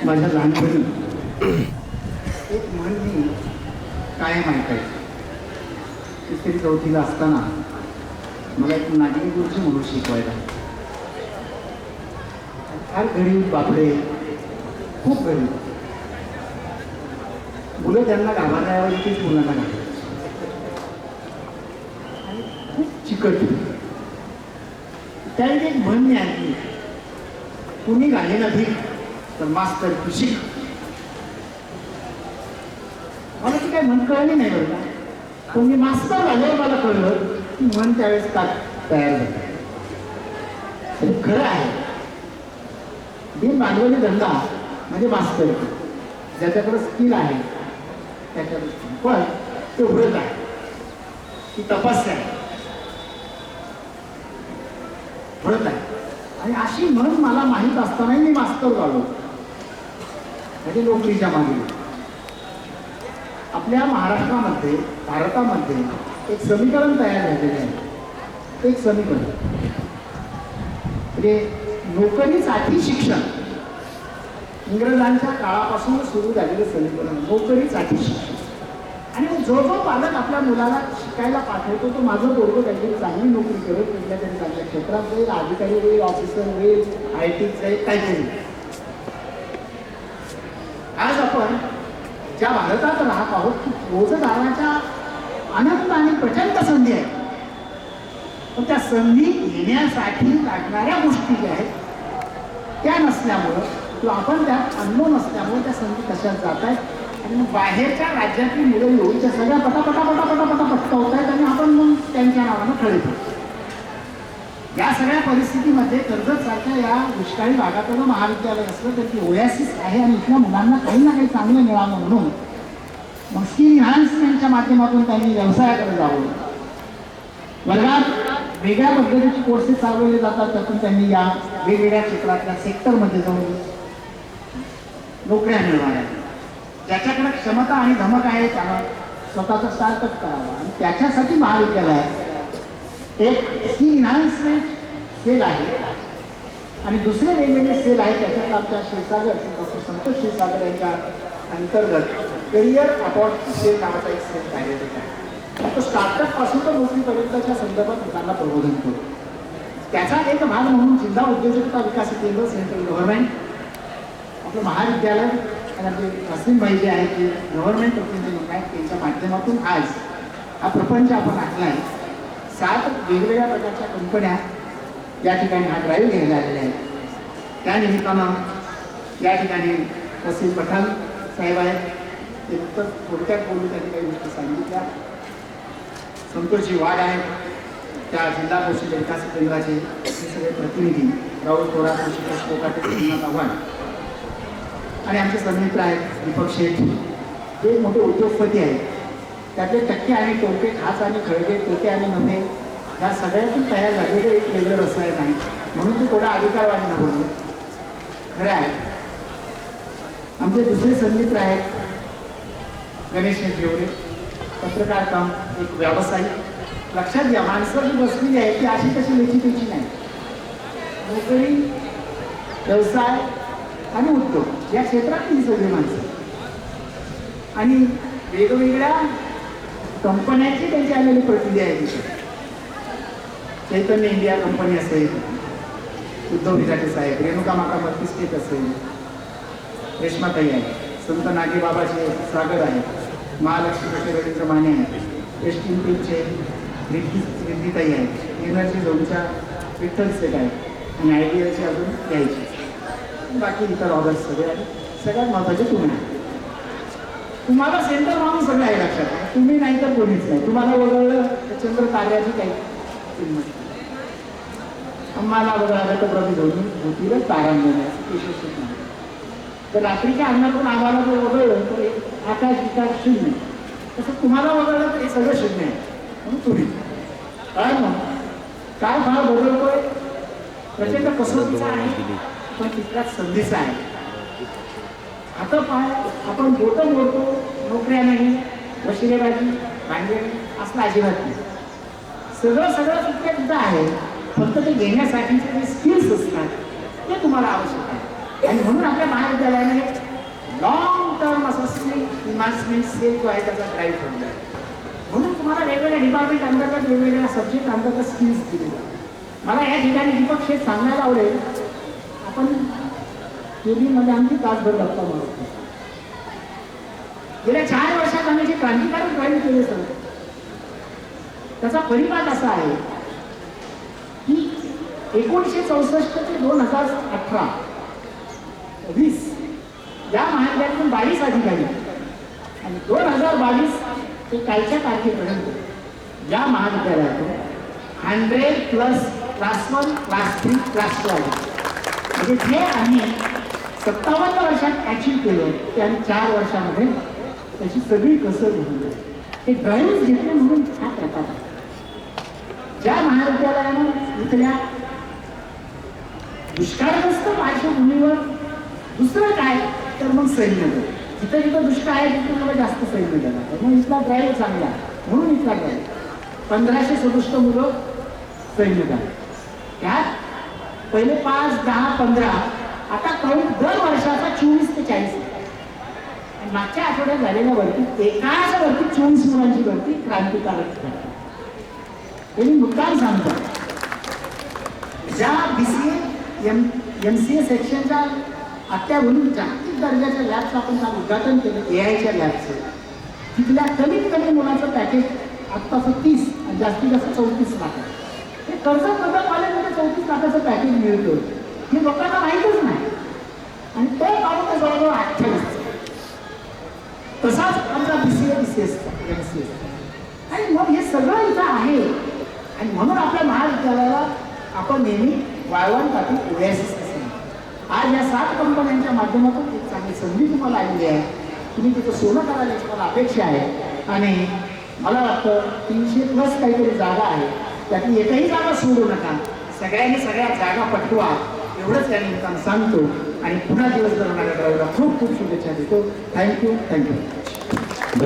माझ्या लहानपणी एक म्हण मी कायम ऐकायची. तिसरी चौथीला असताना मला एक नागरी गुरुजी म्हणून शिकवायला. फार गरीब बापडे, खूप गरीब मुलं, त्यांना गाभाऱ्यावर तीच मुलांना घालायची आणि खूप चिकट. त्यावेळी एक म्हण मी ऐकली, कुणी घालेला भीक तर मास्तर तू शिक. मला ती काय म्हण कळली नाही बरं का, पण मी मास्तर झाल्यावर मला कळलं की म्हण त्यावेळेस का तयार झालं. खरं आहे, बिन भांडवली धंदा म्हणजे मास्तर, ज्याच्याकडे स्किल आहे त्याच्याकडे. पण ते व्रत आहे, ती तपस्या आहे, व्रत आहे. आणि अशी म्हण मला माहीत असतानाही मी मास्तर झालो, म्हणजे नोकरीच्या मागे. आपल्या महाराष्ट्रामध्ये, भारतामध्ये एक समीकरण तयार झालेलं आहे. एक समीकरण म्हणजे नोकरीसाठी शिक्षण. इंग्रजांच्या काळापासून सुरू झालेलं समीकरण, नोकरीसाठी शिक्षण. आणि जो जो पालक आपल्या मुलाला शिकायला पाठवतो तो माझं पोरगं काहीतरी चांगली नोकरी करत, कुठल्या तरी चांगल्या क्षेत्रात जाईल, अधिकारी होईल, ऑफिसर होईल, IT जाईल, काहीतरी. आज आपण ज्या भारतात राहत आहोत ती रोजगाराच्या अनंत आणि प्रचंड संधी आहे. पण त्या संधी घेण्यासाठी लागणाऱ्या गोष्टी ज्या आहेत त्या नसल्यामुळं किंवा आपण त्यात अनुभव नसल्यामुळे त्या संधी कशात जात आहेत. आणि मग बाहेरच्या राज्यातली मुलं येऊन त्या सगळ्या पटापटा पटकावत आहेत आणि आपण मग त्यांच्या नावानं खेळतो. या सगळ्या परिस्थितीमध्ये कर्जत सारख्या या दुष्काळी भागातलं महाविद्यालय असलं तर ती ओयासिस आहे आणि इथल्या मुलांना काही ना काही चांगलं मिळावं म्हणून मग स्किल एन्हान्समेंटच्या माध्यमातून त्यांनी व्यवसायाकडे जावं. वर्गात वेगळ्या पद्धतीचे कोर्सेस चालवले जातात, त्यातून त्यांनी या वेगवेगळ्या क्षेत्रातल्या सेक्टरमध्ये जाऊन नोकऱ्या मिळवाव्या. ज्याच्याकडे क्षमता आणि धमक आहे त्याला स्वतःचा स्टार्टअप करावा. आणि त्याच्यासाठी महाविद्यालयात एक स्किल एन्हान्समेंट सेल आहे आणि दुसरे वेगवेगळे सेल आहेत. त्याच्यात आमच्या क्षीरसागर, डॉक्टर संतोष क्षीरसागर यांच्या अंतर्गत करिअर अपॉर्च्युनिटी सेल नावाचा एक सेल कार्यरत आहे. तो स्टार्टअप पासून तर नोकरीपर्यंतच्या संदर्भात लोकांना प्रबोधन करतो. त्याचा एक भाग म्हणून जिल्हा उद्योजकता विकास केंद्र, सेंट्रल गव्हर्नमेंट, आपलं महाविद्यालय आणि आपले असीमभाई जे आहेत ते गव्हर्नमेंट प्रतिनिधी आहेत, त्यांच्या माध्यमातून आज हा प्रपंच आपण आखला आहे. 7 वेगवेगळ्या प्रकारच्या कंपन्या या ठिकाणी हा ड्राईव्ह घ्यायला आलेल्या आहेत. त्या निमित्तानं या ठिकाणी वसीम पठाण साहेब आहेत, ते फक्त थोडक्यात बोलून त्यांनी काही गोष्टी सांगितल्या. संतोषजी वाघ आहेत, त्या जिल्हा कौशल्य विकास केंद्राचे हे सगळे प्रतिनिधी, राहुल थोरात, ऋषिकेश कोकाटे, सोमनाथ आव्हाड आणि आमचे सन्मित्र आहेत दीपक शेठ, हे मोठे उद्योगपती आहेत. त्यातले टक्के आणि टोके, खाच आणि खळगे, टोके आणि नफे ह्या सगळ्यातून तयार झालेलं एक वेगळं रसायन आहे. म्हणून ते थोडा अधिकारवाणी न बोलू खरं आहे. आमचे दुसरे सन्मित्र आहेत गणेश जेवढे, पत्रकार काम, एक व्यावसायिक. लक्षात घ्या, माणसं जी बसलेली आहे ती अशी कशी लेखी नाही. नोकरी, व्यवसाय आणि उद्योग या क्षेत्रात ही सगळी माणसं आणि वेगवेगळ्या कंपन्यांची त्यांची आलेली प्रतिनिधी आहे. तिथे चैतन्य इंडिया कंपनी असेल, उद्धव विजाटे साहेब, रेणुका माता मल्टीस्टेट असेल, रेश्माताई आहे, संत नागेबाबाचे सागर आहे, महालक्ष्मी रवींद्र माने आहे, एसटी चे रिद्धिताई आहे, एनर्जी झोनच्या विठ्ठल सेट आहे आणि IDLचे अजून घ्यायचे. बाकी इतर ऑर्डर्स सगळे आहेत. सगळ्यात महत्त्वाचे तुम्ही आहे. तुम्हाला सेंटर माणूस सगळं आहे लक्षात. तुम्ही नाही तर कोणीच नाही. तुम्हाला वगळलं चंद्र कार्याची काही किंमत नाही. आम्हाला वगळालं तर प्रति धोनी होतील तारांगण विशेष नाही. तर रात्रीच्या अन्नातून आम्हाला जर वगळलं तर आकाश विकास शून्य, तसं तुम्हाला वगळलं तर हे सगळं शून्य आहे. म्हणून तुम्ही काय म्हणून काय फार बदलतोय, प्रचंड कसोटीचा आहे पण तितक्याच संधीचा आहे. आता पाय आपण बोटं मोडतो, नोकऱ्या नाही, वशिलेबाजी, भांडवल असलं अजिबात नाही. सगळं तितक्या आहे. फक्त ते घेण्यासाठीचे जे स्किल्स असतात ते तुम्हाला आवश्यक आहे. आणि म्हणून आपल्या महाविद्यालयाने एनहान्समेंट सेल जो आहे त्याचा ड्राईव्ह ठरला आहे. म्हणून तुम्हाला वेगवेगळ्या डिपार्टमेंट अंतर्गत वेगवेगळ्या सब्जेक्ट अंतर्गत स्किल्स दिले जातात. मला या ठिकाणी दीपक शेठ सांगायला आवडेल, आपण केबीमध्ये आमची तासभर गप्पा मारतो. गेल्या 4 वर्षात आम्ही जे क्रांतिकारी ड्राईव्ह केले सर, त्याचा परिपाक असा आहे की 1964 ते 2018-20 या महाविद्यालयातून 22 अधिकारी आणि 2022 ते कालच्या तारखेपर्यंत या महाविद्यालयातून 100+ क्लास 1, क्लास 3, क्लास 2 आहे. म्हणजे जे आम्ही 57 वर्षात अचीव केलं ते आम्ही 4 वर्षामध्ये त्याची सगळी कसर घेतली. ते ड्राईव्ह घेतले म्हणून हा प्रकार आहे. ज्या महाविद्यालयानं इथल्या दुष्काळग्रस्त पार्श्वभूमीवर दुसरं काय तर मग सैन्य दल, जिथं जिथं दुष्काळ आहे तिथं मला जास्त सैन्य दल आहे. मग इथला ड्राईव्ह चांगला म्हणून इथला ड्राईव्ह 1567 मुलं सैन्य दल. त्यात पहिले 5, 10, 15 आता काउंट दर वर्षाचा 24 ते 40. आणि मागच्या आठवड्यात झालेल्या भरती एकाच भरती 24 मुलांची भरती क्रांतिकारक झाली. हे मी मुद्दाम सांगतो. ज्या BCA MCA सेक्शनच्या अत्याधुनिक जागतिक दर्जाच्या लॅबचं आपण काल उद्घाटन केलं, AI च्या लॅबचं, तिथल्या कमीत कमी मुलाचं पॅकेज आत्ताचं 30 आणि जास्तीत जास्त 34 लाख आहे. हे कर्जत कॉलेजमध्ये 34 लाखाचं पॅकेज मिळतं हे लोकांना माहीतच नाही. आणि ते काढून ते जवळजवळ 28. तसाच आमचा BCA MCA आणि मग हे सगळं इथं आहे. आणि म्हणून आपल्या महाविद्यालयाला आपण नेहमी वाळवंटातील ओएसिस असं. आज या 7 कंपन्यांच्या माध्यमातून एक चांगली संधी तुम्हाला आलेली आहे. तुम्ही तिथं सोनं करायला याची मला अपेक्षा आहे. आणि मला वाटतं 300+ काहीतरी जागा आहे, त्यातली एकही जागा सोडू नका. सगळ्यांनी सगळ्या जागा पटवा एवढंच या निमित्तानं सांगतो. आणि पुन्हा दिवसभर होणाऱ्या ड्राईव्हला खूप खूप शुभेच्छा देतो. थँक्यू.